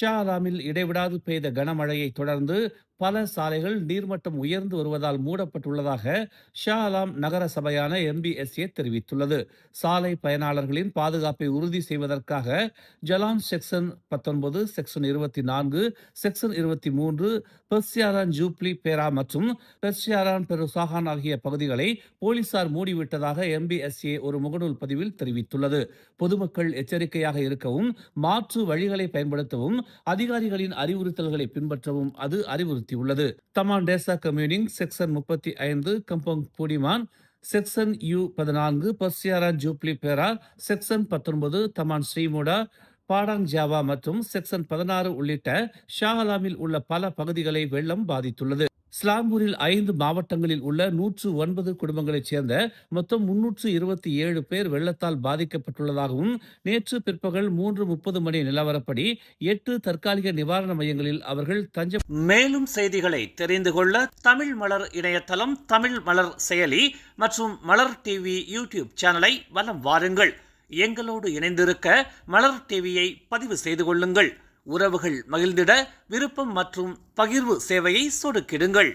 ஷா அலாமில் இடைவிடாது பெய்த கனமழையை தொடர்ந்து பல சாலைகள் நீர்மட்டம் உயர்ந்து வருவதால் மூடப்பட்டுள்ளதாக ஷா அலாம் நகர சபையான MBSA தெரிவித்துள்ளது. சாலை பயனாளர்களின் பாதுகாப்பை உறுதி செய்வதற்காக Jalan section 19, section 24, section 23, Persiaran Jubli Perak மற்றும் பெர்சியாரான் பெருசாகான் ஆகிய பகுதிகளை போலீசார் மூடிவிட்டதாக MBSA ஒரு முகநூல் பதிவில் தெரிவித்துள்ளது. பொதுமக்கள் எச்சரிக்கையாக இருக்கவும், மாற்று வழிகளை பயன்படுத்தவும், அதிகாரிகளின் அறிவுறுத்தல்களை பின்பற்றவும் அது அறிவுறுத்தியுள்ளது. Taman Desa Kemuning section 35 Kampung Budiman, section U14 Persiaran Jubli Perak, section 19 Taman Sri Muda, Padang Jawa மற்றும் செக்ஷன் 16 உள்ளிட்ட ஷா அலாமில் உள்ள பல பகுதிகளை வெள்ளம் பாதித்துள்ளது. ஸ்லாங்கூரில் 5 மாவட்டங்களில் உள்ள 109 குடும்பங்களைச் சேர்ந்த மொத்தம் 327 பேர் வெள்ளத்தால் பாதிக்கப்பட்டுள்ளதாகவும் நேற்று பிற்பகல் 3:30 மணி நிலவரப்படி 8 தற்காலிக நிவாரண மையங்களில் அவர்கள் தஞ்சம். மேலும் செய்திகளை தெரிந்து கொள்ள தமிழ் மலர் இணையதளம், தமிழ் மலர் செயலி மற்றும் மலர் டிவி யூடியூப் சேனலை வலம் வாருங்கள். எங்களோடு இணைந்திருக்க மலர் டிவியை பதிவு செய்து கொள்ளுங்கள். உறவுகள் மகிழ்ந்திட விருப்பம் மற்றும் பகிர்வு சேவையை சொடுக்கிடுங்கள்.